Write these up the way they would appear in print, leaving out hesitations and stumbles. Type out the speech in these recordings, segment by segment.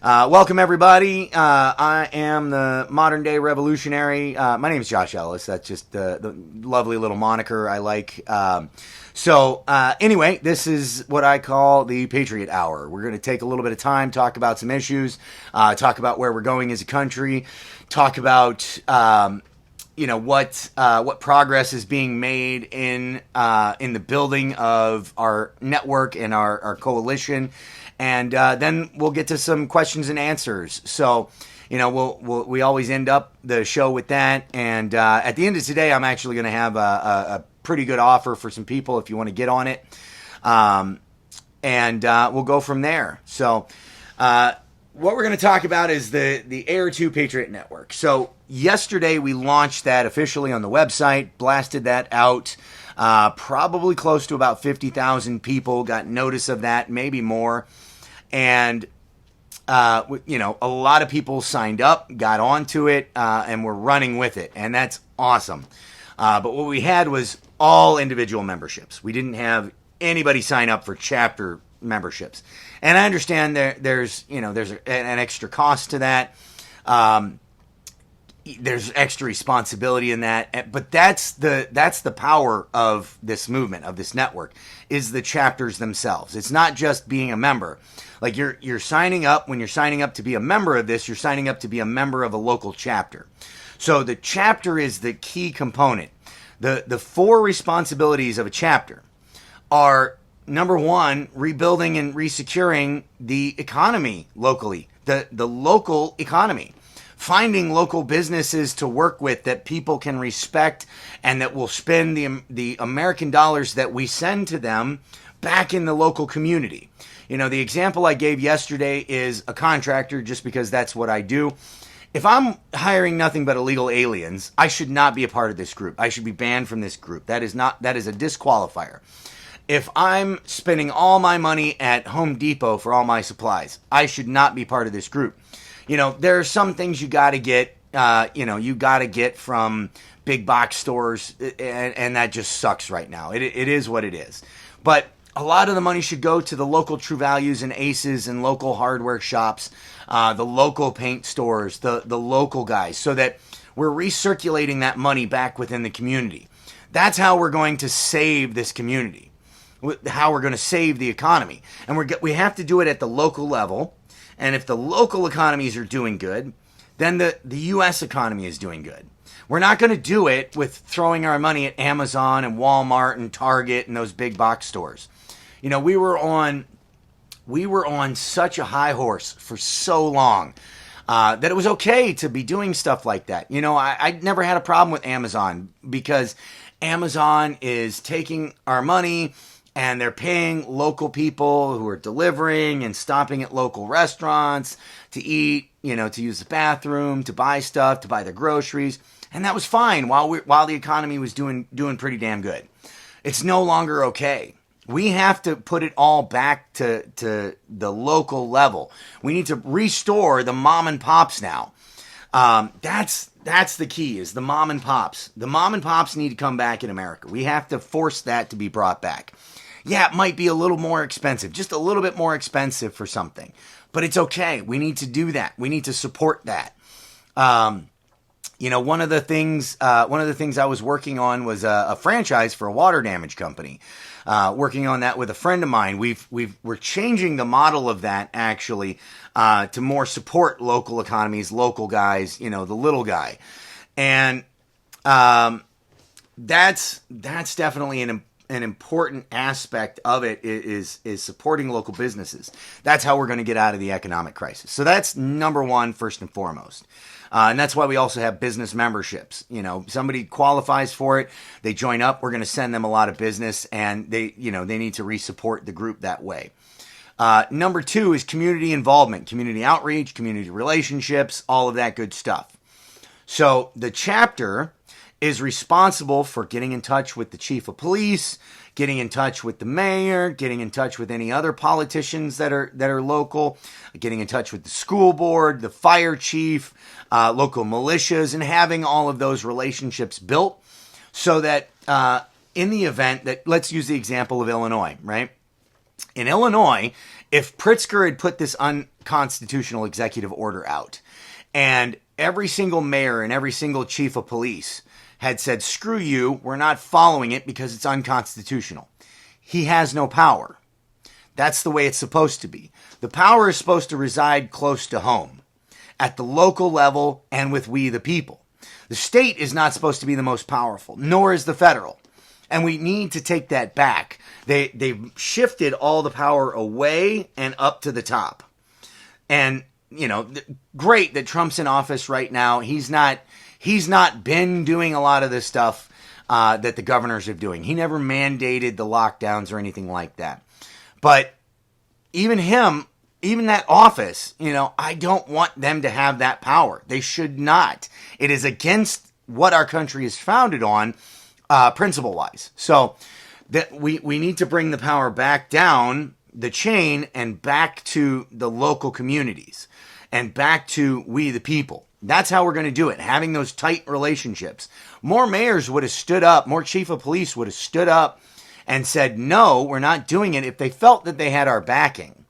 Welcome, everybody. I am the modern day revolutionary. My name is Josh Ellis. That's just the lovely little moniker I like. Anyway, this is what I call the Patriot Hour. We're going to take a little bit of time, talk about some issues, talk about where we're going as a country, talk about what progress is being made in the building of our network and our coalition. And then we'll get to some questions and answers. So, we always end up the show with that. And at the end of today, I'm actually going to have a pretty good offer for some people if you want to get on it. We'll go from there. So, what we're going to talk about is the AR2 Patriot Network. So, yesterday we launched that officially on the website, blasted that out. Probably close to about 50,000 people got notice of that, maybe more. And, a lot of people signed up, got onto it, and we're running with it. And that's awesome. But what we had was all individual memberships. We didn't have anybody sign up for chapter memberships. And I understand there's an extra cost to that. There's extra responsibility in that, but that's the power of this movement, of this network, is the chapters themselves. It's not just being a member. Like you're signing up. When you're signing up to be a member of this, you're signing up to be a member of a local chapter. So the chapter is the key component. The four responsibilities of a chapter are, number one, rebuilding and resecuring the economy locally, the local economy. Finding local businesses to work with that people can respect and that will spend the American dollars that we send to them back in the local community. The example I gave yesterday is a contractor, just because that's what I do. If I'm hiring nothing but illegal aliens, I should not be a part of this group. I should be banned from this group. That is a disqualifier. If I'm spending all my money at Home Depot for all my supplies, I should not be part of this group. There are some things you got to get, from big box stores, and that just sucks right now. It is what it is. But a lot of the money should go to the local True Values and Aces and local hardware shops, the local paint stores, the local guys, so that we're recirculating that money back within the community. That's how we're going to save this community, how we're going to save the economy. And we have to do it at the local level. And if the local economies are doing good, then the U.S. economy is doing good. We're not going to do it with throwing our money at Amazon and Walmart and Target and those big box stores. We were on such a high horse for so long that it was okay to be doing stuff like that. I never had a problem with Amazon, because Amazon is taking our money and they're paying local people who are delivering and stopping at local restaurants to eat, to use the bathroom, to buy stuff, to buy their groceries. And that was fine while the economy was doing pretty damn good. It's no longer okay. We have to put it all back to the local level. We need to restore the mom and pops now. That's the key, is the mom and pops. The mom and pops need to come back in America. We have to force that to be brought back. Yeah, it might be a little more expensive, just a little bit more expensive for something, but it's okay. We need to do that. We need to support that. One of the things I was working on was a franchise for a water damage company. Working on that with a friend of mine. We're changing the model of that, actually, to more support local economies, local guys, the little guy. And that's definitely an important aspect of it, is supporting local businesses. That's how we're going to get out of the economic crisis. So that's number one, first and foremost. And that's why we also have business memberships. Somebody qualifies for it, they join up, we're going to send them a lot of business, and they need to re-support the group that way. Number two is community involvement, community outreach, community relationships, all of that good stuff. So the chapter is responsible for getting in touch with the chief of police, getting in touch with the mayor, getting in touch with any other politicians that are local, getting in touch with the school board, the fire chief, local militias, and having all of those relationships built so that in the event that, let's use the example of Illinois, right? In Illinois, if Pritzker had put this unconstitutional executive order out and every single mayor and every single chief of police had said, screw you, we're not following it because it's unconstitutional, he has no power. That's the way it's supposed to be. The power is supposed to reside close to home, at the local level and with we the people. The state is not supposed to be the most powerful, nor is the federal. And we need to take that back. They've shifted all the power away and up to the top. And, you know, great that Trump's in office right now. He's not been doing a lot of this stuff that the governors are doing. He never mandated the lockdowns or anything like that. But even that office, you know, I don't want them to have that power. They should not. It is against what our country is founded on, principle-wise. So that we need to bring the power back down the chain and back to the local communities and back to we the people. That's how we're going to do it, having those tight relationships. More mayors would have stood up, more chief of police would have stood up and said, no, we're not doing it if they felt that they had our backing.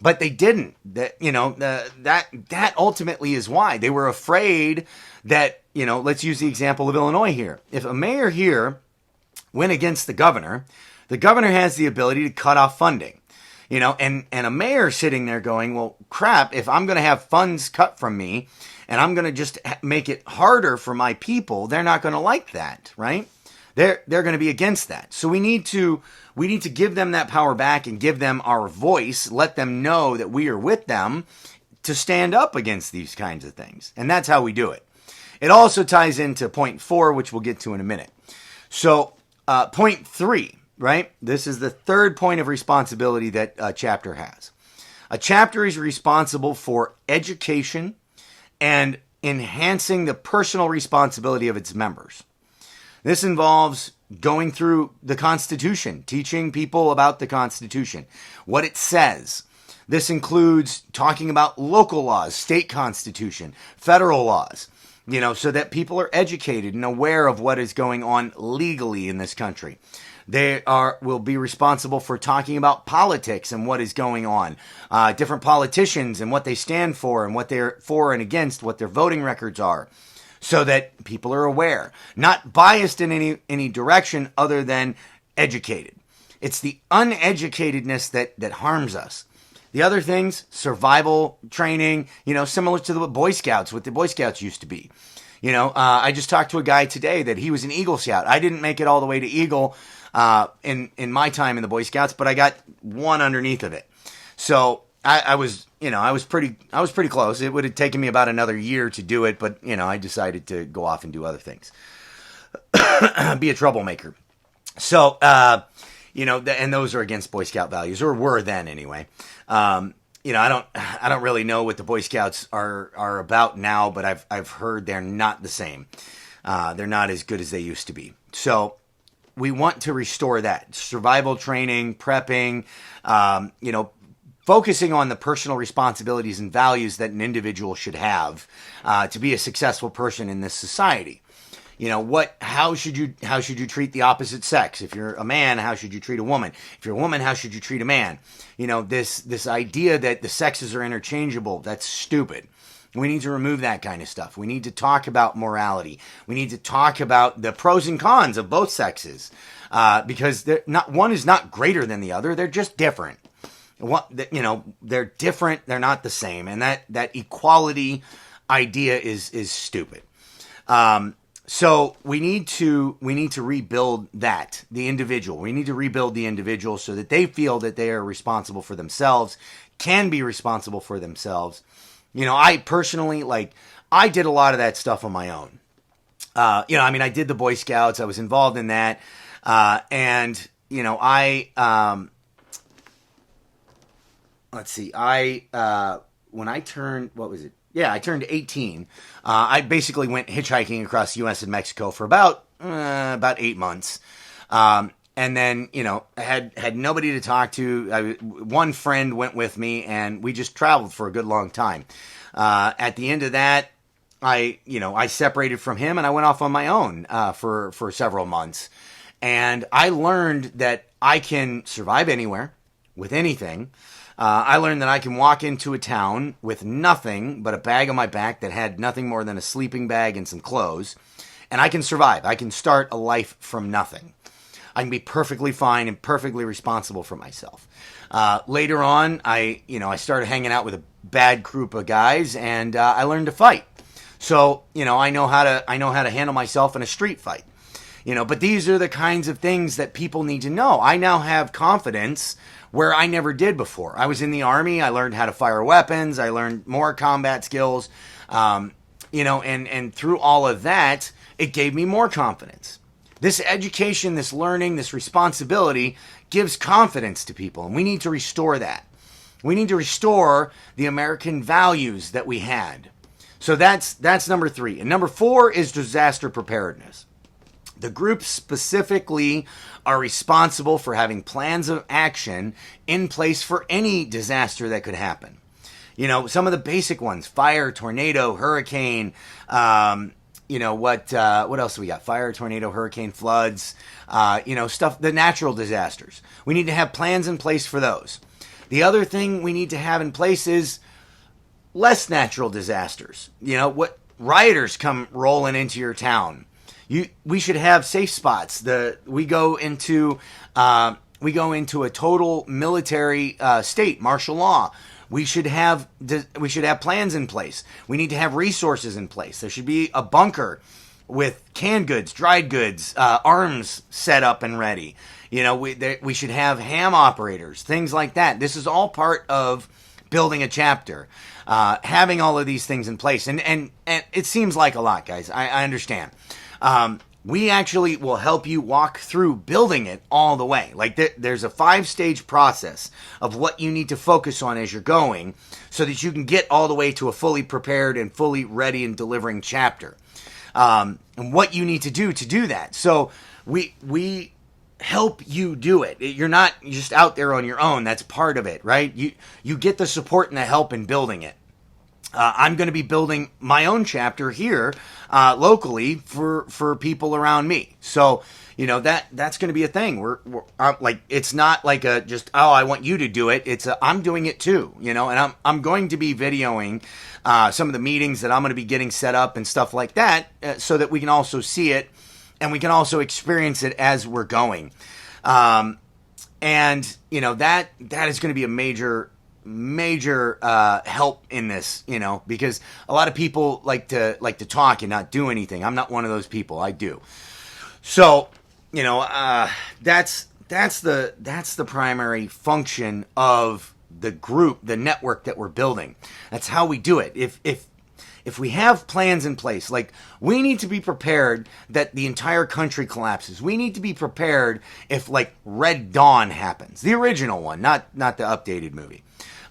But they didn't. That ultimately is why. They were afraid that, you know, let's use the example of Illinois here. If a mayor here went against the governor has the ability to cut off funding. You know, and a mayor sitting there going, well, crap, if I'm going to have funds cut from me and I'm going to just make it harder for my people, they're not going to like that, right? They're going to be against that. So we need to give them that power back and give them our voice, let them know that we are with them to stand up against these kinds of things. And that's how we do it. It also ties into point 4, which we'll get to in a minute. So point 3, right? This is the third point of responsibility that a chapter has. A chapter is responsible for education and enhancing the personal responsibility of its members. This involves going through the Constitution, teaching people about the Constitution, what it says. This includes talking about local laws, state constitution, federal laws, you know, so that people are educated and aware of what is going on legally in this country. They will be responsible for talking about politics and what is going on, different politicians and what they stand for and what they're for and against, what their voting records are, so that people are aware, not biased in any direction other than educated. It's the uneducatedness that harms us. The other things, survival training, you know, similar to the Boy Scouts, what the Boy Scouts used to be. You know, I just talked to a guy today that he was an Eagle Scout. I didn't make it all the way to Eagle in my time in the Boy Scouts, but I got one underneath of it. So I was pretty close. It would have taken me about another year to do it, but, you know, I decided to go off and do other things. Be a troublemaker. So, you know, and those are against Boy Scout values, or were then anyway. You know, I don't really know what the Boy Scouts are about now, but I've heard they're not the same. They're not as good as they used to be. So we want to restore that survival training, prepping, you know, focusing on the personal responsibilities and values that an individual should have to be a successful person in this society. You know, how should you treat the opposite sex? If you're a man, how should you treat a woman? If you're a woman, how should you treat a man? You know, this idea that the sexes are interchangeable, that's stupid. We need to remove that kind of stuff. We need to talk about morality. We need to talk about the pros and cons of both sexes, because one is not greater than the other. They're just different. You know, they're different. They're not the same. And that equality idea is stupid. So we need to rebuild the individual. We need to rebuild the individual so that they feel that they are responsible for themselves, can be responsible for themselves. You know, I personally, I did a lot of that stuff on my own. You know, I mean, I did the Boy Scouts. I was involved in that. And, you know, let's see, when I turned, what was it? Yeah, I turned 18. I basically went hitchhiking across the U.S. and Mexico for about 8 months. And then, you know, I had nobody to talk to. One friend went with me, and we just traveled for a good long time. At the end of that, I separated from him, and I went off on my own for several months. And I learned that I can survive anywhere with anything. I learned that I can walk into a town with nothing but a bag on my back that had nothing more than a sleeping bag and some clothes, and I can survive. I can start a life from nothing. I can be perfectly fine and perfectly responsible for myself. Later on, I started hanging out with a bad group of guys, and I learned to fight. So, I know how to handle myself in a street fight. But these are the kinds of things that people need to know. I now have confidence where I never did before. I was in the Army. I learned how to fire weapons. I learned more combat skills. And through all of that, it gave me more confidence. This education, this learning, this responsibility gives confidence to people, and we need to restore that. We need to restore the American values that we had. So that's number 3. And number 4 is disaster preparedness. The groups specifically are responsible for having plans of action in place for any disaster that could happen. Some of the basic ones: fire, tornado, hurricane. What else do we got? Fire, tornado, hurricane, floods. Stuff, the natural disasters. We need to have plans in place for those. The other thing we need to have in place is less natural disasters. What rioters come rolling into your town. We should have safe spots. We go into a total military state, martial law. We should have plans in place. We need to have resources in place. There should be a bunker with canned goods, dried goods, arms set up and ready. We should have ham operators, things like that. This is all part of building a chapter, having all of these things in place. And it seems like a lot, guys. I understand. We actually will help you walk through building it all the way. Like there's a 5-stage process of what you need to focus on as you're going so that you can get all the way to a fully prepared and fully ready and delivering chapter. And what you need to do that. So we help you do it. You're not just out there on your own. That's part of it, right? You get the support and the help in building it. I'm going to be building my own chapter here locally for people around me. So, that's going to be a thing. We're like, it's not like I want you to do it. It's I'm doing it too, and I'm going to be videoing some of the meetings that I'm going to be getting set up and stuff like that so that we can also see it and we can also experience it as we're going. That is going to be a major help in this, because a lot of people like to talk and not do anything. I'm not one of those people. I do. So, that's the primary function of the group, the network that we're building. That's how we do it. If we have plans in place, like we need to be prepared that the entire country collapses. We need to be prepared if like Red Dawn happens, the original one, not the updated movie.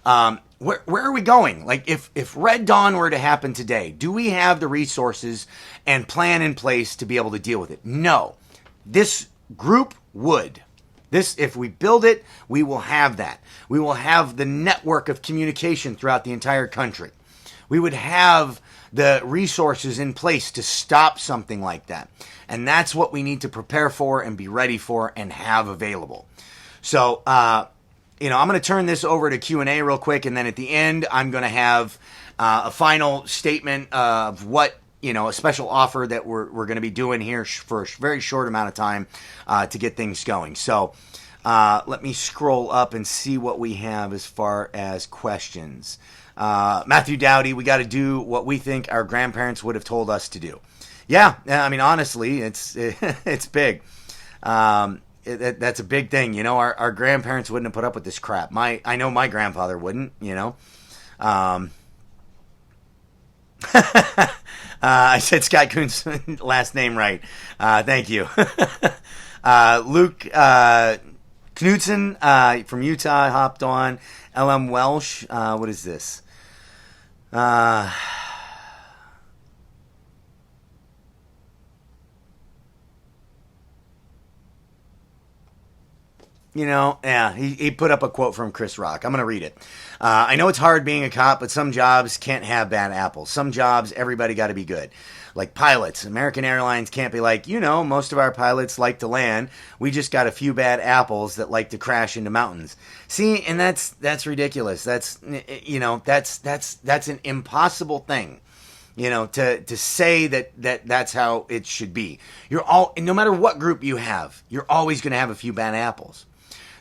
Where are we going? Like if Red Dawn were to happen today, do we have the resources and plan in place to be able to deal with it? No. This group would. If we build it, we will have that. We will have the network of communication throughout the entire country. We would have the resources in place to stop something like that. And that's what we need to prepare for and be ready for and have available. So, I'm going to turn this over to Q&A real quick, and then at the end, I'm going to have a final statement of what, a special offer that we're going to be doing here for a very short amount of time to get things going. So let me scroll up and see what we have as far as questions. Matthew Dowdy, we got to do what we think our grandparents would have told us to do. Yeah, I mean, honestly, it's big. That's a big thing. Our grandparents wouldn't have put up with this crap. I know my grandfather wouldn't, I said Scott Kuhn's last name right. Thank you. Luke Knudsen from Utah hopped on. LM Welsh, what is this? Yeah, he put up a quote from Chris Rock. I'm going to read it. I know it's hard being a cop, but some jobs can't have bad apples. Some jobs, everybody got to be good. Like pilots. American Airlines can't be like, most of our pilots like to land. We just got a few bad apples that like to crash into mountains. See, and that's ridiculous. That's an impossible thing. To say that's how it should be. No matter what group you have, you're always going to have a few bad apples.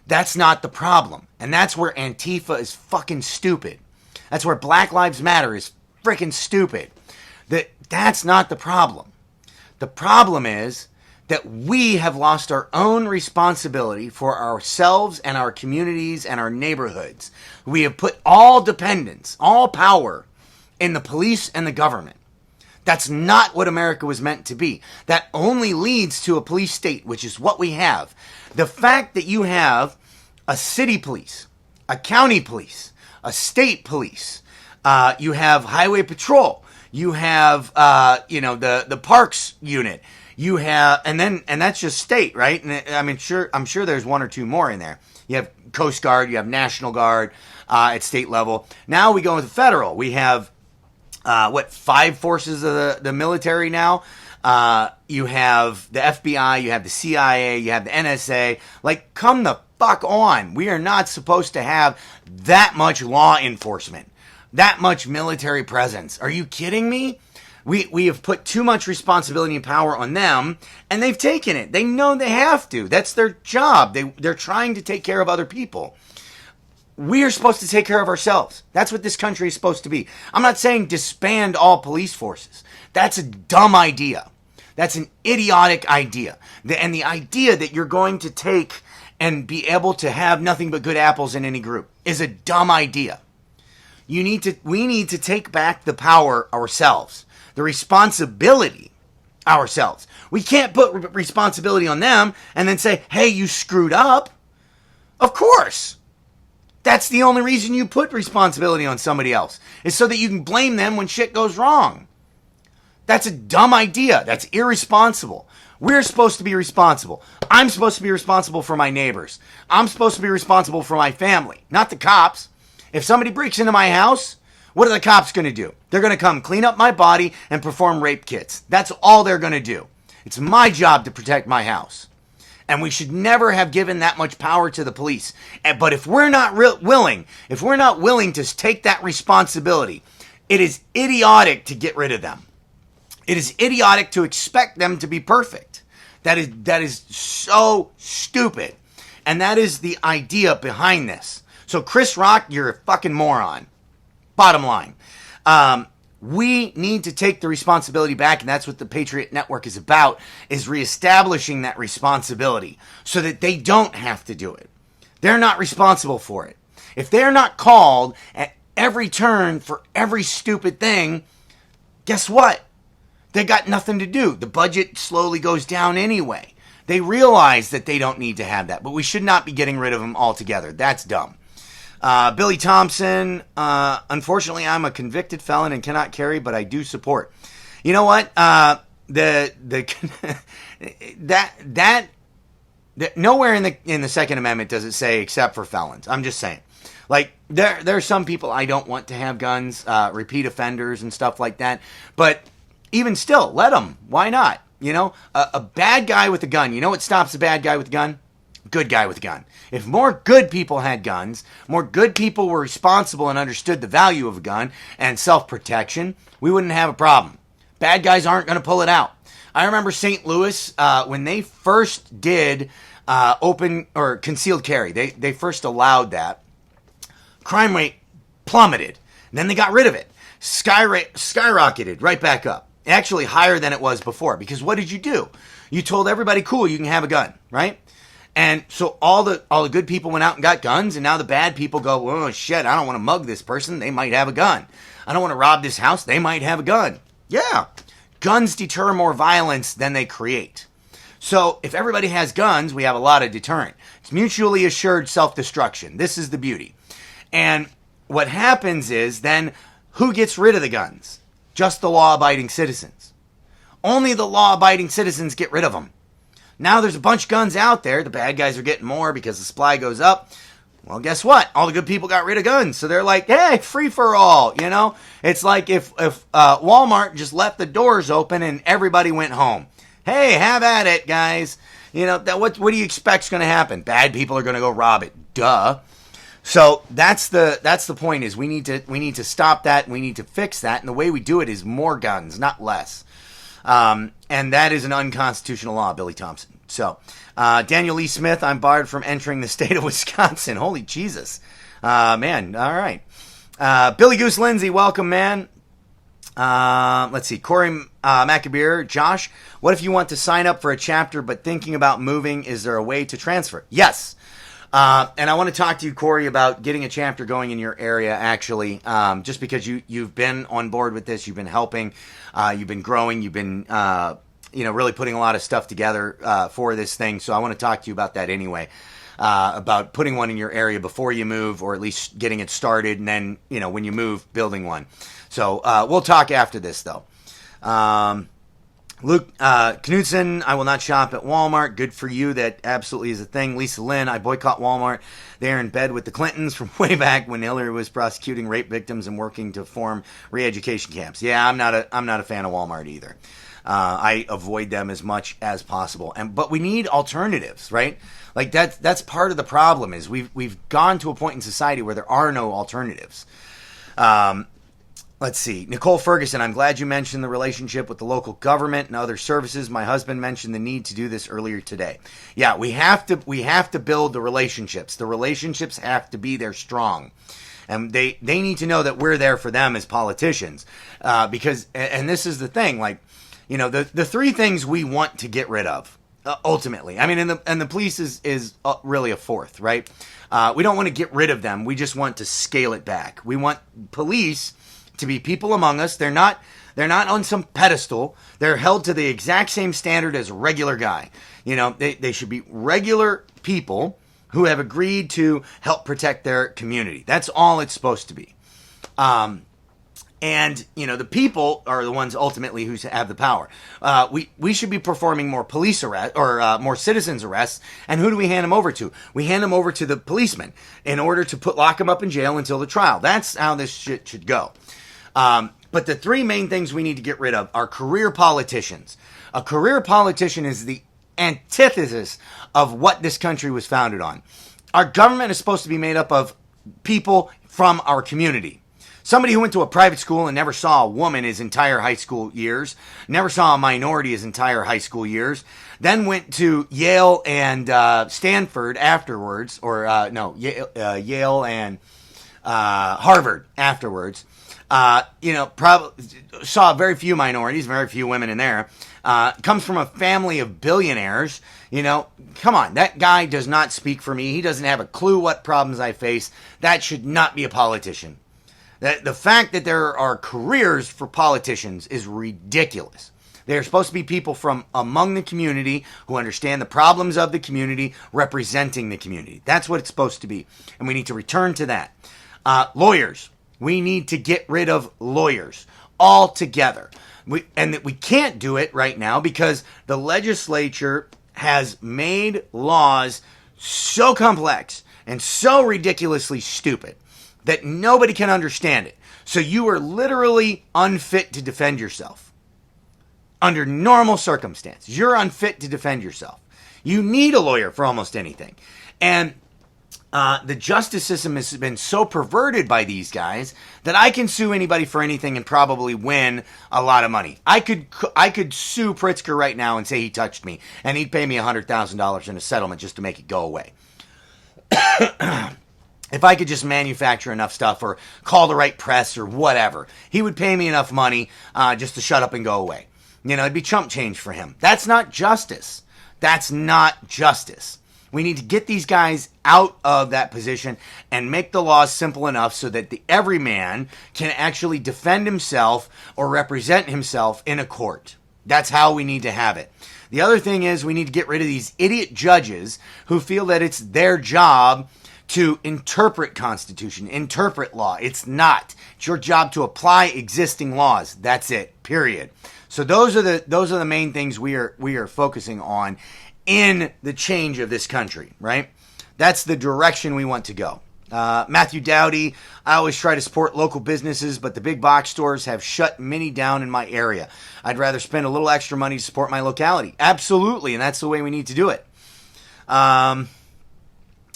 That's not the problem. And that's where Antifa is fucking stupid. That's where Black Lives Matter is freaking stupid. That's not the problem. The problem is that we have lost our own responsibility for ourselves and our communities and our neighborhoods. We have put all dependence, all power in the police and the government. That's not what America was meant to be. That only leads to a police state, which is what we have. The fact that you have a city police, a county police, a state police, you have highway patrol, you have the parks unit, you have, and that's just state, right? And I'm sure there's one or two more in there. You have Coast Guard, you have National Guard at state level. Now we go with the federal. We have 5 forces of the military now. You have the FBI, you have the CIA, you have the NSA. Like, come the fuck on. We are not supposed to have that much law enforcement, that much military presence. Are you kidding me? We have put too much responsibility and power on them, and they've taken it. They know they have to. That's their job. They're trying to take care of other people. We are supposed to take care of ourselves. That's what this country is supposed to be. I'm not saying disband all police forces. That's a dumb idea. That's an idiotic idea. And the idea that you're going to take and be able to have nothing but good apples in any group is a dumb idea. We need to take back the power ourselves, the responsibility ourselves. We can't put responsibility on them and then say, hey, you screwed up. Of course. That's the only reason you put responsibility on somebody else, is so that you can blame them when shit goes wrong. That's a dumb idea. That's irresponsible. We're supposed to be responsible. I'm supposed to be responsible for my neighbors. I'm supposed to be responsible for my family, not the cops. If somebody breaks into my house, what are the cops going to do? They're going to come clean up my body and perform rape kits. That's all they're going to do. It's my job to protect my house. And we should never have given that much power to the police. But if we're not willing to take that responsibility, it is idiotic to get rid of them. It is idiotic to expect them to be perfect. That is so stupid. And that is the idea behind this. So Chris Rock, you're a fucking moron. Bottom line. We need to take the responsibility back, and that's what the Patriot Network is about, is reestablishing that responsibility so that they don't have to do it. They're not responsible for it. If they're not called at every turn for every stupid thing, guess what? They got nothing to do. The budget slowly goes down anyway. They realize that they don't need to have that, but we should not be getting rid of them altogether. That's dumb. Billy Thompson, unfortunately, I'm a convicted felon and cannot carry, but I do support. You know what? Nowhere in the Second Amendment does it say except for felons. I'm just saying. Like, there are some people I don't want to have guns, repeat offenders and stuff like that. But even still, let them. Why not? A bad guy with a gun. You know what stops a bad guy with a gun? Good guy with a gun. If more good people had guns, more good people were responsible and understood the value of a gun and self-protection, we wouldn't have a problem. Bad guys aren't going to pull it out. I remember St. Louis, when they first did open or concealed carry, they first allowed that, crime rate plummeted. And then they got rid of it. Skyrocketed right back up. Actually higher than it was before. Because what did you do? You told everybody, cool, you can have a gun, right? And so all the good people went out and got guns, and now the bad people go, oh shit, I don't want to mug this person, they might have a gun. I don't want to rob this house, they might have a gun. Yeah, guns deter more violence than they create. So if everybody has guns, we have a lot of deterrent. It's mutually assured self-destruction. This is the beauty. And what happens is then, who gets rid of the guns? Just the law-abiding citizens. Only the law-abiding citizens get rid of them. Now there's a bunch of guns out there. The bad guys are getting more because the supply goes up. Well, guess what? All the good people got rid of guns. So they're like, hey, free for all, you know? It's like if Walmart just left the doors open and everybody went home. Hey, have at it, guys. You know, what do you expect's going to happen? Bad people are going to go rob it. Duh. So that's the point is we need to stop that. We need to fix that. And the way we do it is more guns, not less. And that is an unconstitutional law, Billy Thompson. So, Daniel Lee Smith, I'm barred from entering the state of Wisconsin. Holy Jesus. Man, all right. Billy Goose Lindsay, welcome, man. Let's see. Corey Macabeer, Josh, what if you want to sign up for a chapter but thinking about moving? Is there a way to transfer? Yes. And I want to talk to you, Corey, about getting a chapter going in your area, actually, just because you've been on board with this, you've been helping, you've been growing, you've been, really putting a lot of stuff together for this thing. So I want to talk to you about that anyway, about putting one in your area before you move, or at least getting it started, and then, when you move, building one. So we'll talk after this, though. Luke Knudsen, I will not shop at Walmart. Good for you. That absolutely is a thing. Lisa Lynn, I boycott Walmart. They're in bed with the Clintons from way back when Hillary was prosecuting rape victims and working to form re-education camps. Yeah, I'm not a fan of Walmart either. I avoid them as much as possible. But we need alternatives, right? Like that's part of the problem is we've gone to a point in society where there are no alternatives. Let's see. Nicole Ferguson, I'm glad you mentioned the relationship with the local government and other services. My husband mentioned the need to do this earlier today. Yeah, we have to build the relationships. The relationships have to be there strong. And they need to know that we're there for them as politicians. Because this is the thing, like, the three things we want to get rid of, ultimately. I mean, and the police is really a fourth, right? We don't want to get rid of them. We just want to scale it back. We want police to be people among us. They're not on some pedestal. They're held to the exact same standard as a regular guy. They should be regular people who have agreed to help protect their community. That's all it's supposed to be. The people are the ones ultimately who have the power. We should be performing more police arrest or more citizens arrests. And who do we hand them over to? We hand them over to the policemen in order to lock them up in jail until the trial. That's how this shit should go. But the three main things we need to get rid of are career politicians. A career politician is the antithesis of what this country was founded on. Our government is supposed to be made up of people from our community. Somebody who went to a private school and never saw a woman his entire high school years, never saw a minority his entire high school years, then went to Yale and Stanford afterwards, Yale and Harvard afterwards. Probably saw very few minorities, very few women in there. Comes from a family of billionaires. Come on, that guy does not speak for me. He doesn't have a clue what problems I face. That should not be a politician. The fact that there are careers for politicians is ridiculous. They're supposed to be people from among the community who understand the problems of the community, representing the community. That's what it's supposed to be. And we need to return to that. Lawyers. We need to get rid of lawyers altogether. We can't do it right now because the legislature has made laws so complex and so ridiculously stupid that nobody can understand it. So you are literally unfit to defend yourself. Under normal circumstances, you're unfit to defend yourself. You need a lawyer for almost anything. And the justice system has been so perverted by these guys that I can sue anybody for anything and probably win a lot of money. I could sue Pritzker right now and say he touched me, and he'd pay me $100,000 in a settlement just to make it go away. If I could just manufacture enough stuff or call the right press or whatever, he would pay me enough money just to shut up and go away. It'd be chump change for him. That's not justice. That's not justice. We need to get these guys out of that position and make the laws simple enough so that every man can actually defend himself or represent himself in a court. That's how we need to have it. The other thing is we need to get rid of these idiot judges who feel that it's their job to interpret Constitution, interpret law. It's not. It's your job to apply existing laws. That's it. Period. So those are the main things we are focusing on. in the change of this country, right? That's the direction we want to go. Matthew Dowdy, I always try to support local businesses, but the big box stores have shut many down in my area. I'd rather spend a little extra money to support my locality. Absolutely, and that's the way we need to do it.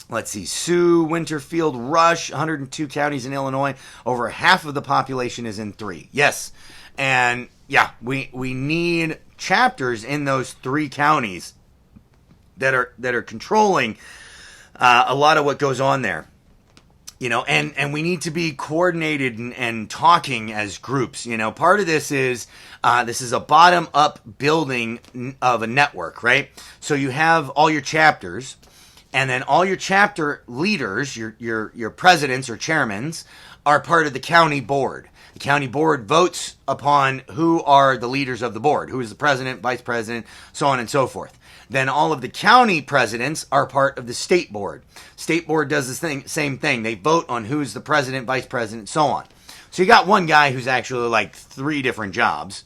Let's see. Sue Winterfield Rush, 102 counties in Illinois. Over half of the population is in 3. Yes. And yeah, we need chapters in those 3 counties that are controlling a lot of what goes on there. You know, and we need to be coordinated and talking as groups. You know, part of this is a bottom-up building of a network, right? So you have all your chapters, and then all your chapter leaders, your presidents or chairmans, are part of the county board. The county board votes upon who are the leaders of the board, who is the president, vice president, so on and so forth. Then all of the county presidents are part of the state board. State board does the same thing. They vote on who's the president, vice president, so on. So you got one guy who's actually like 3 different jobs,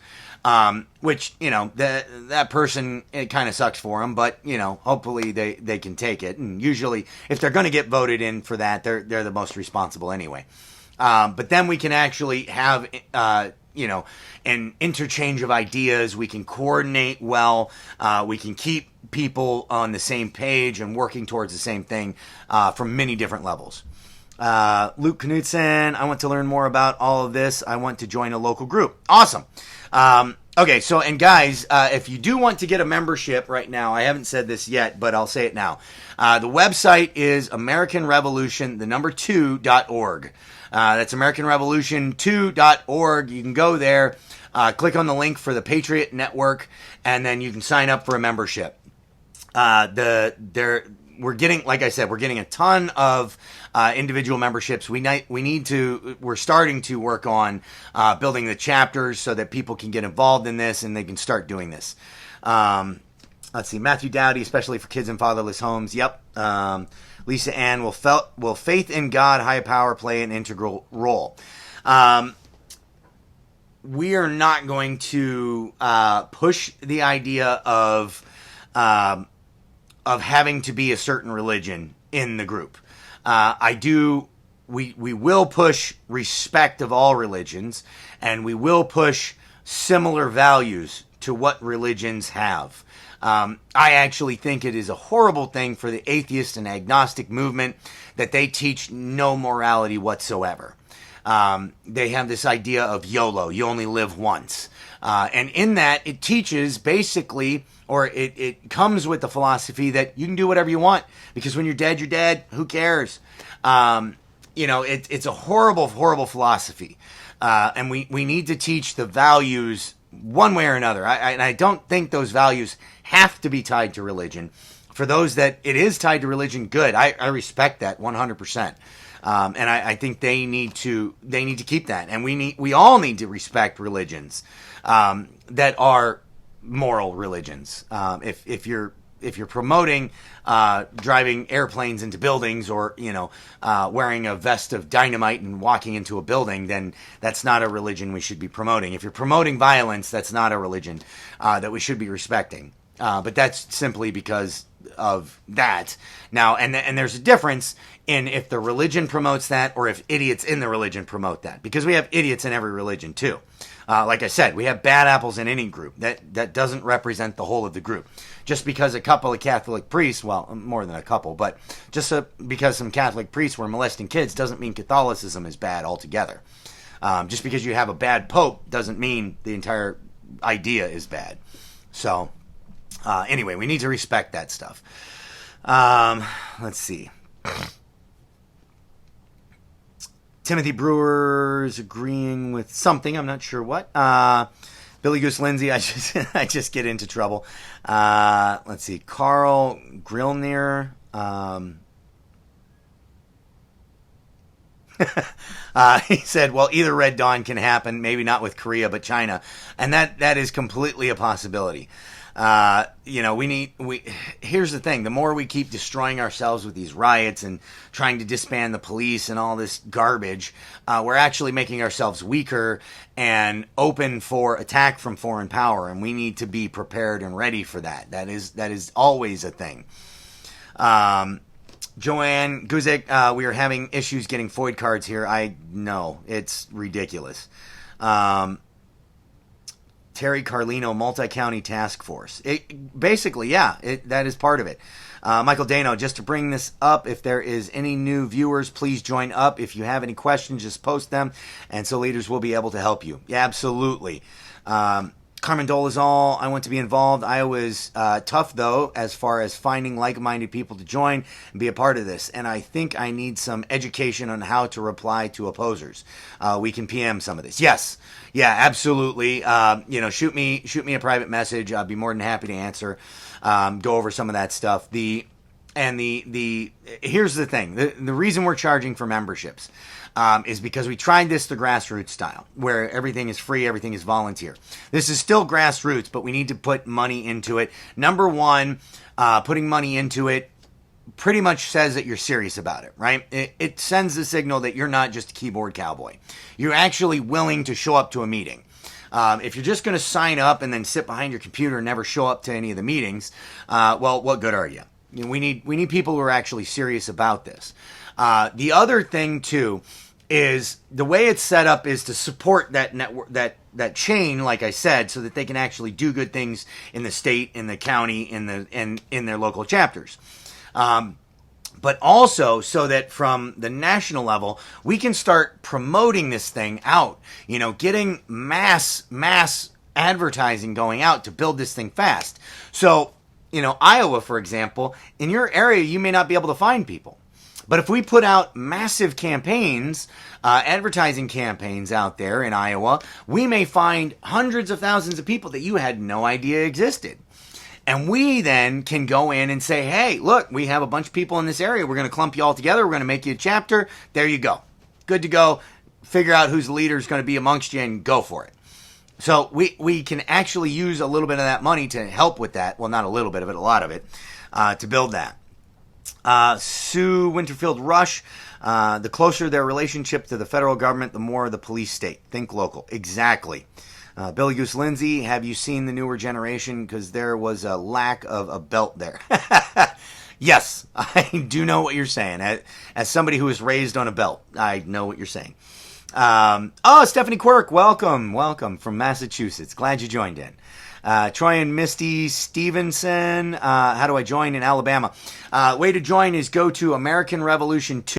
which, you know, that person, it kind of sucks for them, but, you know, hopefully they can take it. And usually if they're going to get voted in for that, they're the most responsible anyway. But then we can actually have, you know, an interchange of ideas. We can coordinate well. We can keep people on the same page and working towards the same thing from many different levels. Luke Knudsen, I want to learn more about all of this. I want to join a local group. Awesome. Okay, so, and guys, if you do want to get a membership right now, I haven't said this yet, but I'll say it now. The website is AmericanRevolution2.org. That's AmericanRevolution2.org. You can go there, click on the link for the Patriot Network, and then you can sign up for a membership. We're getting, like I said, we're getting a ton of individual memberships. We're starting to work on building the chapters so that people can get involved in this and they can start doing this. Let's see, Matthew Dowdy, especially for kids in fatherless homes. Yep. Lisa Ann, will faith in God, higher power, play an integral role? We are not going to push the idea of having to be a certain religion in the group. We will push respect of all religions, and we will push similar values to what religions have. I actually think it is a horrible thing for the atheist and agnostic movement that they teach no morality whatsoever. They have this idea of YOLO, you only live once. And in that, it teaches basically, or it comes with the philosophy that you can do whatever you want, because when you're dead, you're dead. Who cares? You know, it's a horrible, horrible philosophy. And we need to teach the values one way or another. I don't think those values have to be tied to religion. For those that it is tied to religion, good. I respect that 100%. And I think they need to keep that. And we all need to respect religions that are moral religions. If you're promoting driving airplanes into buildings, or wearing a vest of dynamite and walking into a building, then that's not a religion we should be promoting. If you're promoting violence, that's not a religion that we should be respecting. But that's simply because of that. Now, and there's a difference in if the religion promotes that or if idiots in the religion promote that, because we have idiots in every religion too. Like I said, we have bad apples in any group. That doesn't represent the whole of the group. Just because a couple of Catholic priests, well, more than a couple, but because some Catholic priests were molesting kids doesn't mean Catholicism is bad altogether. Just because you have a bad pope doesn't mean the entire idea is bad. So, anyway, we need to respect that stuff. Let's see. Timothy Brewer is agreeing with something. I'm not sure what. Billy Goose Lindsay, I just get into trouble. Let's see. Carl Grillner. He said, well, either Red Dawn can happen, maybe not with Korea, but China. And that is completely a possibility. Here's the thing. The more we keep destroying ourselves with these riots and trying to disband the police and all this garbage, we're actually making ourselves weaker and open for attack from foreign power. And we need to be prepared and ready for that. That is always a thing. Joanne Guzik, we are having issues getting FOID cards here. I know. It's ridiculous. Terry Carlino, Multi-County Task Force. That is part of it. Michael Dano, just to bring this up, if there is any new viewers, please join up. If you have any questions, just post them, and so leaders will be able to help you. Yeah, absolutely. Carmen Dolezal, I want to be involved. Iowa is tough, though, as far as finding like-minded people to join and be a part of this. And I think I need some education on how to reply to opposers. We can PM some of this. Yes. Yeah, absolutely. Shoot me a private message. I'll be more than happy to answer. Go over some of that stuff. Here's the thing. The reason we're charging for memberships is because we tried this the grassroots style, where everything is free, everything is volunteer. This is still grassroots, but we need to put money into it. Number one, putting money into it pretty much says that you're serious about it, right? It sends the signal that you're not just a keyboard cowboy. You're actually willing to show up to a meeting. If you're just going to sign up and then sit behind your computer and never show up to any of the meetings, well, what good are you? We need people who are actually serious about this. The other thing, too, is the way it's set up is to support that network, that chain, like I said, so that they can actually do good things in the state, in the county, in their local chapters. But also so that from the national level, we can start promoting this thing out, getting mass advertising going out to build this thing fast. So, Iowa, for example, in your area, you may not be able to find people. But if we put out massive campaigns, advertising campaigns out there in Iowa, we may find hundreds of thousands of people that you had no idea existed. And we then can go in and say, hey, look, we have a bunch of people in this area. We're going to clump you all together. We're going to make you a chapter. There you go. Good to go. Figure out whose leader is going to be amongst you and go for it. So we can actually use a little bit of that money to help with that. Well, not a little bit of it, a lot of it, to build that. Sue Winterfield Rush, the closer their relationship to the federal government, the more the police state. Think local. Exactly. Billy Goose Lindsay, have you seen the newer generation? Because there was a lack of a belt there. Yes, I do know what you're saying. As somebody who was raised on a belt, I know what you're saying. Stephanie Quirk, welcome from Massachusetts. Glad you joined in. Troy and Misty Stevenson, how do I join in Alabama? Way to join is go to American Revolution 2.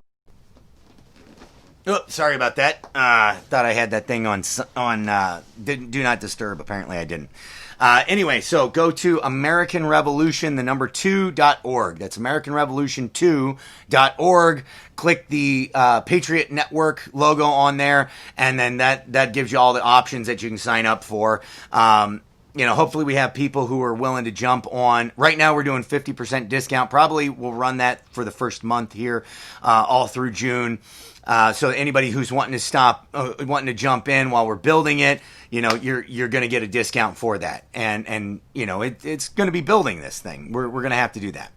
Oh, sorry about that. Thought I had that thing on do not disturb. Apparently I didn't. Anyway, so go to American Revolution, the number 2.org. That's AmericanRevolution2.org. Click the Patriot Network logo on there, and then that gives you all the options that you can sign up for. Hopefully we have people who are willing to jump on. Right now we're doing 50% discount. Probably we'll run that for the first month here, all through June. So anybody who's wanting to jump in while we're building it, you're going to get a discount for that. And it's going to be building this thing. We're going to have to do that.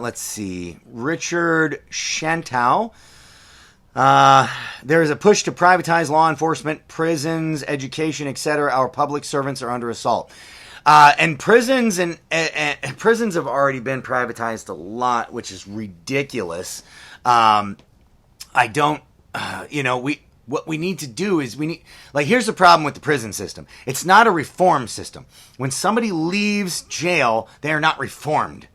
Let's see. Richard Shantow. There is a push to privatize law enforcement, prisons, education, etc. Our public servants are under assault. And prisons and prisons have already been privatized a lot, which is ridiculous. What we need to do is here's the problem with the prison system. It's not a reform system. When somebody leaves jail, they are not reformed.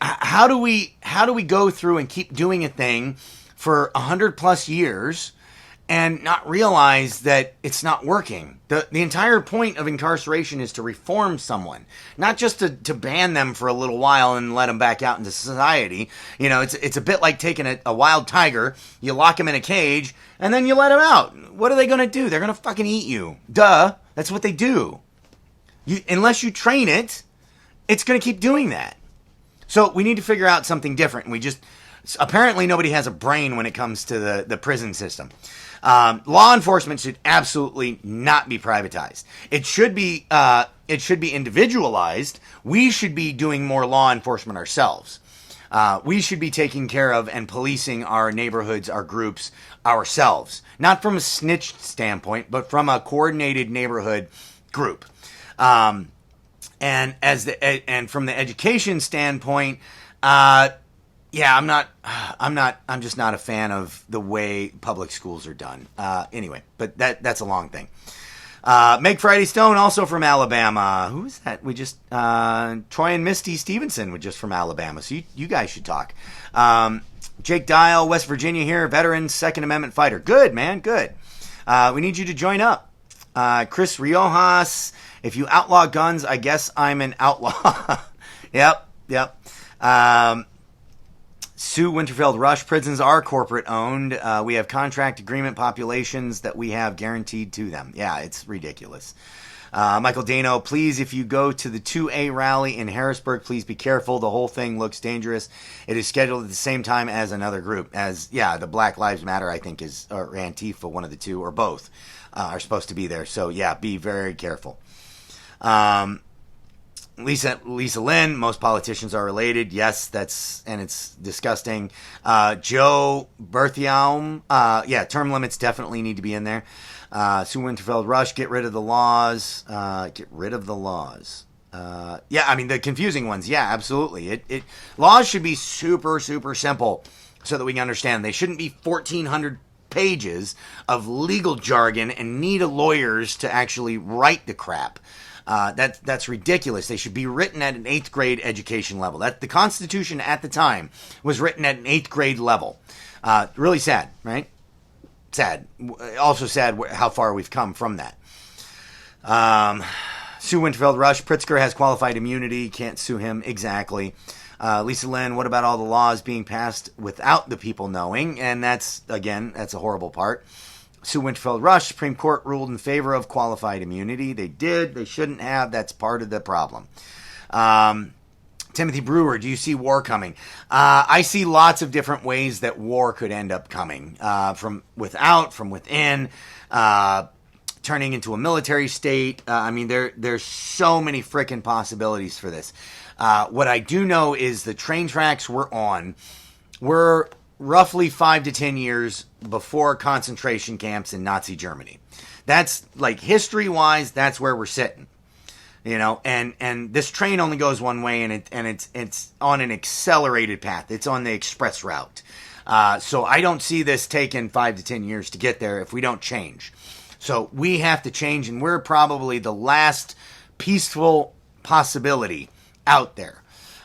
How do we go through and keep doing a thing for 100+ years and not realize that it's not working? The entire point of incarceration is to reform someone, not just to ban them for a little while and let them back out into society. It's a bit like taking a wild tiger, you lock him in a cage, and then you let him out. What are they going to do? They're going to fucking eat you. Duh. That's what they do. Unless you train it, it's going to keep doing that. So we need to figure out something different. Apparently, nobody has a brain when it comes to the prison system. Law enforcement should absolutely not be privatized. It should be individualized. We should be doing more law enforcement ourselves. We should be taking care of and policing our neighborhoods, our groups, ourselves. Not from a snitch standpoint, but from a coordinated neighborhood group. And from the education standpoint, I'm just not a fan of the way public schools are done. Anyway, but that's a long thing. Meg Friday Stone, also from Alabama. Who is that? Troy and Misty Stevenson were just from Alabama. So you guys should talk. Jake Dial, West Virginia here, veteran, Second Amendment fighter. Good, man, good. We need you to join up. Chris Riojas, if you outlaw guns, I guess I'm an outlaw. Yep. Sue Winterfeld Rush, prisons are corporate owned. We have contract agreement populations that we have guaranteed to them. Yeah, it's ridiculous. Michael Dano, please, if you go to the 2A rally in Harrisburg, please be careful. The whole thing looks dangerous. It is scheduled at the same time as another group. The Black Lives Matter, I think, or Antifa, one of the two, or both, are supposed to be there. So, yeah, be very careful. Lisa Lynn, most politicians are related. Yes, it's disgusting. Joe Berthiaum, term limits definitely need to be in there. Sue Winterfeld Rush, get rid of the laws. The confusing ones. Yeah, absolutely. Laws should be super, super simple so that we can understand. They shouldn't be 1,400 pages of legal jargon and need lawyers to actually write the crap. That's ridiculous. They should be written at an 8th grade education level. The Constitution at the time was written at an 8th grade level. Really sad, right? Sad. Also sad how far we've come from that. Sue Winterfeld Rush, Pritzker has qualified immunity. Can't sue him. Exactly. Lisa Lynn, what about all the laws being passed without the people knowing? And that's a horrible part. Sue Winterfeld Rush, Supreme Court ruled in favor of qualified immunity. They did. They shouldn't have. That's part of the problem. Timothy Brewer, do you see war coming? I see lots of different ways that war could end up coming. From within, turning into a military state. There's so many frickin' possibilities for this. What I do know is the train tracks we're on were roughly 5 to 10 years before concentration camps in Nazi Germany. That's like history-wise, that's where we're sitting. And this train only goes one way, and it's on an accelerated path. It's on the express route. So I don't see this taking 5 to 10 years to get there if we don't change. So we have to change, and we're probably the last peaceful possibility out there.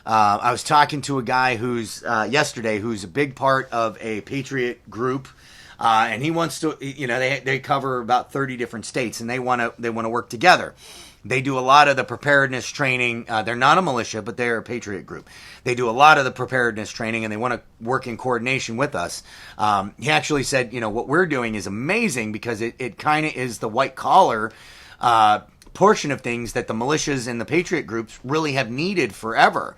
I was talking to a guy who's a big part of a Patriot group, and he wants to. They cover about 30 different states, and they want to work together. They do a lot of the preparedness training. They're not a militia, but they're a Patriot group. They do a lot of the preparedness training, and they want to work in coordination with us. He actually said, what we're doing is amazing because it kind of is the white collar portion of things that the militias and the Patriot groups really have needed forever.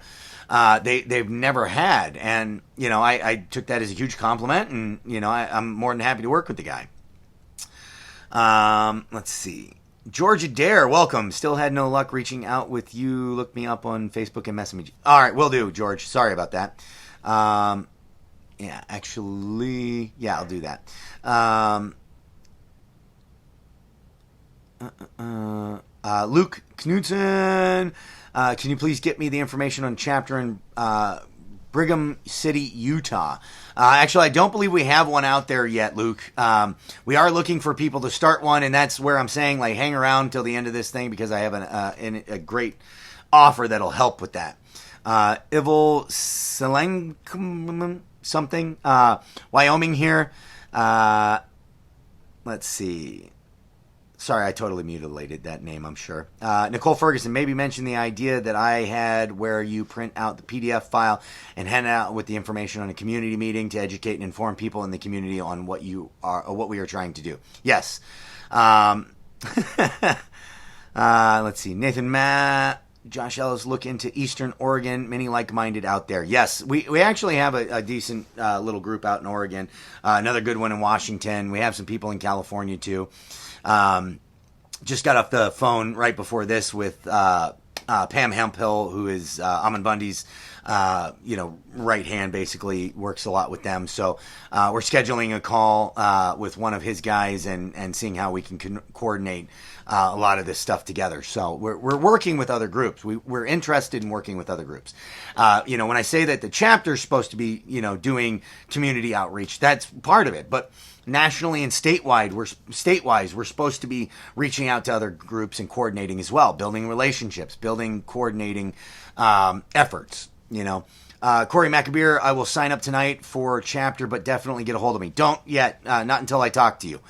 They've never had. And, I took that as a huge compliment, and, I'm more than happy to work with the guy. Let's see. George Adair, welcome. Still had no luck reaching out with you. Look me up on Facebook and message me. All right, will do, George. Sorry about that. I'll do that. Luke Knudsen, can you please get me the information on chapter in Brigham City, Utah? Actually, I don't believe we have one out there yet, Luke. We are looking for people to start one, and that's where I'm saying, hang around until the end of this thing because I have a great offer that'll help with that. Ivil Seleng something, Wyoming here. Let's see. Sorry, I totally mutilated that name, I'm sure. Nicole Ferguson, maybe mention the idea that I had where you print out the PDF file and hand it out with the information on a community meeting to educate and inform people in the community on what we are trying to do. Yes. Let's see. Nathan Josh Ellis, look into Eastern Oregon. Many like-minded out there. Yes, we actually have a decent little group out in Oregon. Another good one in Washington. We have some people in California too. Just got off the phone right before this with Pam Hemphill, who is Ammon Bundy's right hand, basically works a lot with them. So we're scheduling a call with one of his guys and seeing how we can coordinate a lot of this stuff together. So we're working with other groups. We're interested in working with other groups. When I say that the chapter is supposed to be, doing community outreach, that's part of it. But nationally and statewide, we're supposed to be reaching out to other groups and coordinating as well, building relationships, coordinating efforts. Corey McAbeer, I will sign up tonight for chapter, but definitely get a hold of me. Don't yet, not until I talk to you.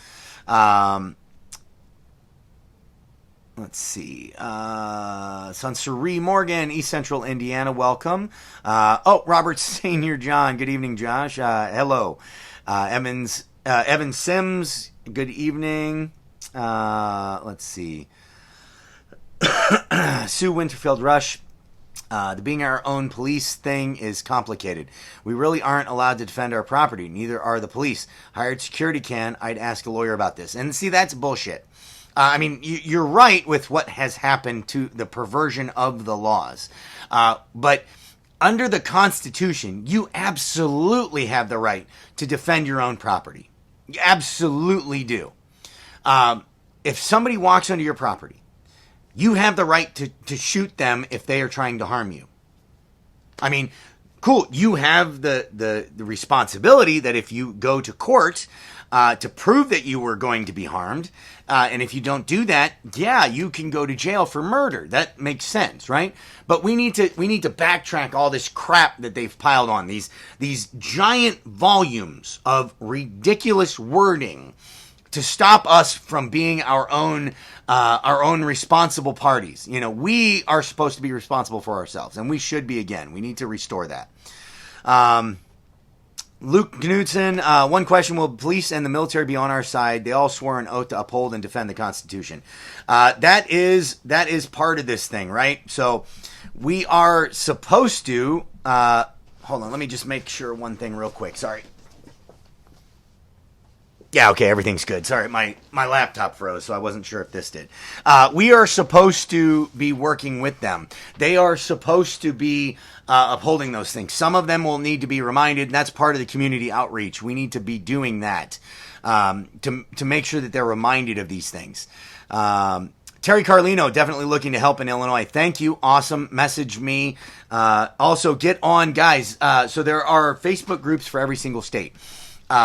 Let's see. Sunseri Morgan, East Central Indiana, welcome. Robert Senior John, good evening, Josh. Hello. Evan Sims, good evening. Let's see. Sue Winterfield Rush. The being our own police thing is complicated. We really aren't allowed to defend our property. Neither are the police. Hired security can. I'd ask a lawyer about this. And see, that's bullshit. You're right with what has happened to the perversion of the laws. But under the Constitution, you absolutely have the right to defend your own property. You absolutely do. If somebody walks onto your property, you have the right to shoot them if they are trying to harm you. Cool. You have the responsibility that if you go to court to prove that you were going to be harmed, and if you don't do that, yeah, you can go to jail for murder. That makes sense, right? But we need to backtrack all this crap that they've piled on, these giant volumes of ridiculous wording to stop us from being our own responsible parties. We are supposed to be responsible for ourselves, and we should be again. We need to restore that. Luke Knudsen, one question: will police and the military be on our side? They all swore an oath to uphold and defend the Constitution. That is part of this thing, right? So we are supposed to. Hold on, let me just make sure one thing real quick. Sorry. Yeah, okay, everything's good. Sorry, my laptop froze, so I wasn't sure if this did. We are supposed to be working with them. They are supposed to be upholding those things. Some of them will need to be reminded, and that's part of the community outreach. We need to be doing that to make sure that they're reminded of these things. Terry Carlino, definitely looking to help in Illinois. Thank you. Awesome. Message me. Also, get on, guys. So there are Facebook groups for every single state.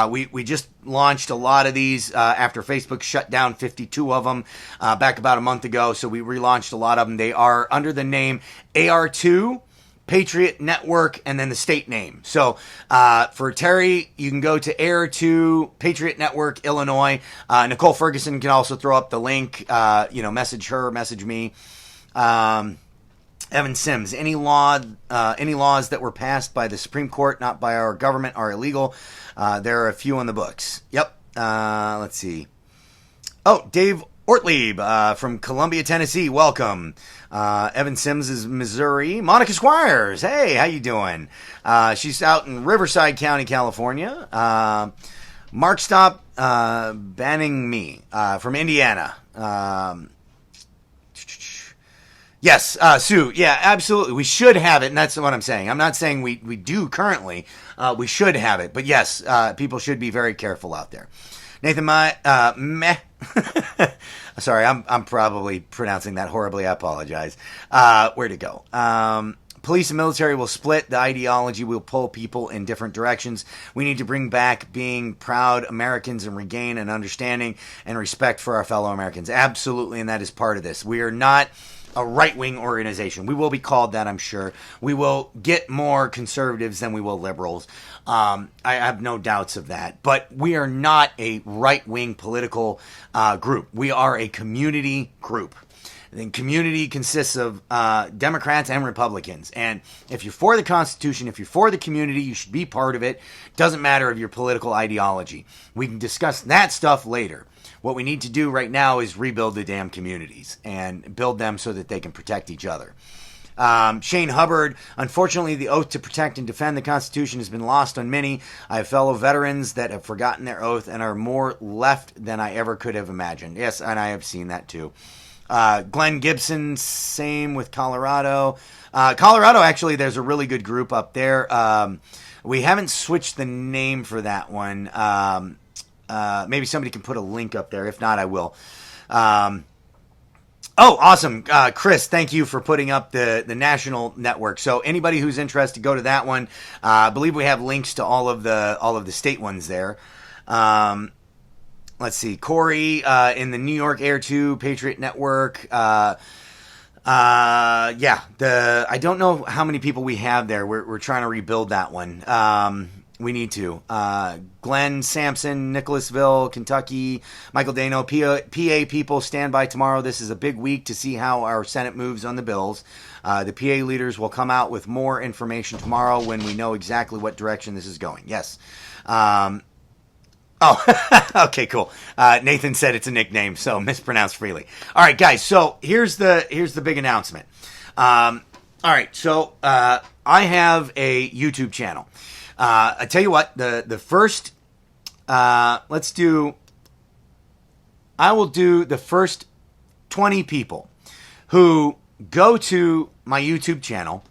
We just launched a lot of these after Facebook shut down 52 of them back about a month ago. So we relaunched a lot of them. They are under the name AR2 Patriot Network and then the state name. So for Terry, you can go to AR2 Patriot Network Illinois. Nicole Ferguson can also throw up the link. Message her, message me. Evan Sims, any laws that were passed by the Supreme Court, not by our government, are illegal. There are a few on the books. Yep. Let's see. Oh, Dave Ortlieb from Columbia, Tennessee. Welcome. Evan Sims is Missouri. Monica Squires. Hey, how you doing? She's out in Riverside County, California. Mark Stop banning me from Indiana. Yes, Sue. Yeah, absolutely. We should have it, and that's what I'm saying. I'm not saying we do currently. We should have it, but yes, people should be very careful out there. Nathan, meh. Sorry, I'm probably pronouncing that horribly. I apologize. Where'd it go? Police and military will split. The ideology will pull people in different directions. We need to bring back being proud Americans and regain an understanding and respect for our fellow Americans. Absolutely, and that is part of this. We are not a right-wing organization. We will be called that, I'm sure. We will get more conservatives than we will liberals. I have no doubts of that. But we are not a right-wing political group. We are a community group. The community consists of Democrats and Republicans. And if you're for the Constitution, if you're for the community, you should be part of it. Doesn't matter of your political ideology. We can discuss that stuff later. What we need to do right now is rebuild the damn communities and build them so that they can protect each other. Shane Hubbard, unfortunately, the oath to protect and defend the Constitution has been lost on many. I have fellow veterans that have forgotten their oath and are more left than I ever could have imagined. Yes, and I have seen that too. Glenn Gibson, same with Colorado. Colorado, actually, there's a really good group up there. We haven't switched the name for that one. Maybe somebody can put a link up there. If not, I will. Oh, awesome. Chris, thank you for putting up the national network. So anybody who's interested, go to that one. I believe we have links to all of the state ones there. Let's see. Corey in the New York AR2 Patriot Network. I don't know how many people we have there. We're trying to rebuild that one. We need to. Glenn Sampson, Nicholasville, Kentucky. Michael Dano, PA people, stand by tomorrow. This is a big week to see how our Senate moves on the bills. The PA leaders will come out with more information tomorrow when we know exactly what direction this is going. Yes. Okay, cool. Nathan said it's a nickname, so mispronounced freely. All right, guys. So here's the big announcement. All right, so I have a YouTube channel. I tell you what, the first, I will do the first 20 people who go to my YouTube channel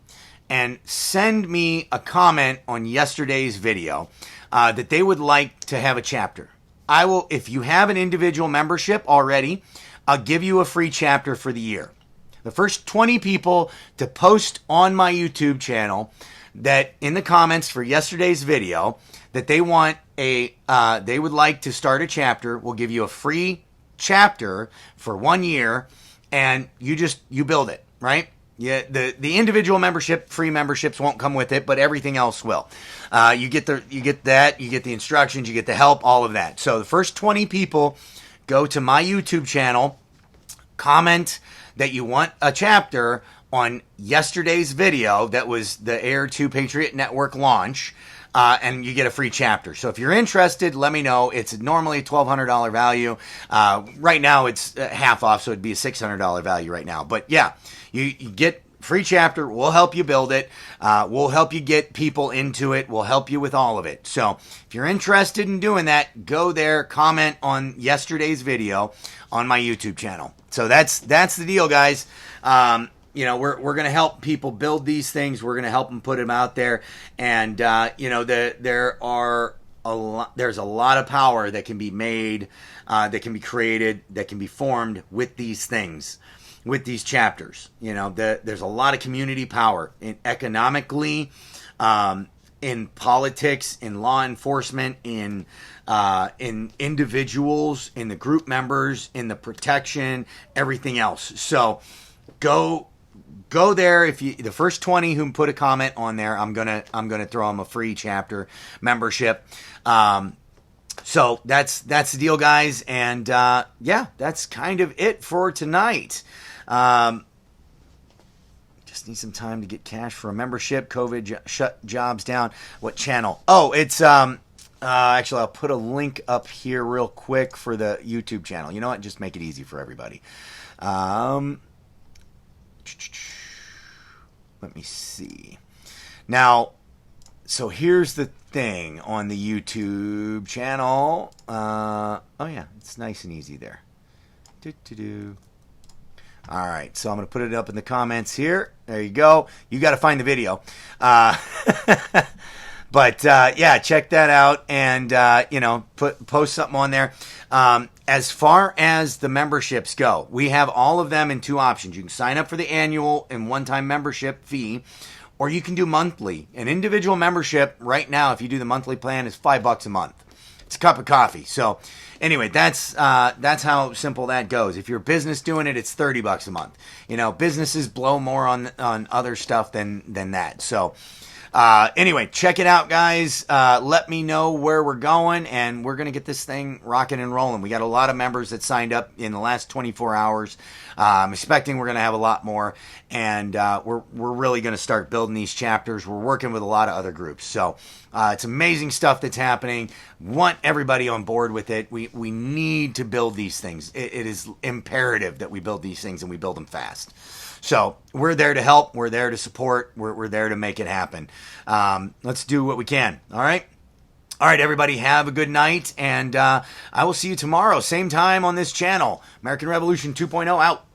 and send me a comment on yesterday's video that they would like to have a chapter. I will, if you have an individual membership already, I'll give you a free chapter for the year. The first 20 people to post on my YouTube channel that in the comments for yesterday's video that they want they would like to start a chapter, we'll give you a free chapter for 1 year, and you build it, right? Yeah, the individual membership, free memberships won't come with it, but everything else will. You get the instructions, you get the help, all of that. So the first 20 people go to my YouTube channel, comment that you want a chapter on yesterday's video that was the AR2 Patriot Network launch, and you get a free chapter. So if you're interested, let me know. It's normally a $1,200 value. Right now it's half off, so it'd be a $600 value right now. But yeah, you get free chapter. We'll help you build it. We'll help you get people into it. We'll help you with all of it. So if you're interested in doing that, go there, comment on yesterday's video on my YouTube channel. So that's the deal, guys. We're going to help people build these things. We're going to help them put them out there. And, there's a lot of power that can be made, that can be created, that can be formed with these things, with these chapters. There's a lot of community power economically, in politics, in law enforcement, in individuals, in the group members, in the protection, everything else. So go there. The first 20 who put a comment on there, I'm gonna throw them a free chapter membership. So that's the deal, guys. And that's kind of it for tonight. Just need some time to get cash for a membership. COVID shut jobs down. What channel? Oh, it's actually, I'll put a link up here real quick for the YouTube channel. You know what? Just make it easy for everybody. Let me see. Now, so here's the thing on the YouTube channel. It's nice and easy there. All right, so I'm going to put it up in the comments here. There you go. You got to find the video. But check that out and, post something on there. As far as the memberships go, we have all of them in two options. You can sign up for the annual and one-time membership fee, or you can do monthly. An individual membership right now, if you do the monthly plan, is $5 a month. It's a cup of coffee. So anyway, that's how simple that goes. If you're a business doing it, it's $30 a month. Businesses blow more on other stuff than that. So Anyway, check it out, guys. Let me know where we're going, and we're going to get this thing rocking and rolling. We got a lot of members that signed up in the last 24 hours. I'm expecting we're going to have a lot more, and we're really going to start building these chapters. We're working with a lot of other groups. So it's amazing stuff that's happening. Want everybody on board with it. We need to build these things. It is imperative that we build these things, and we build them fast. So we're there to help. We're there to support. We're there to make it happen. Let's do what we can. All right. All right, everybody, have a good night. And I will see you tomorrow. Same time on this channel. American Revolution 2.0 out.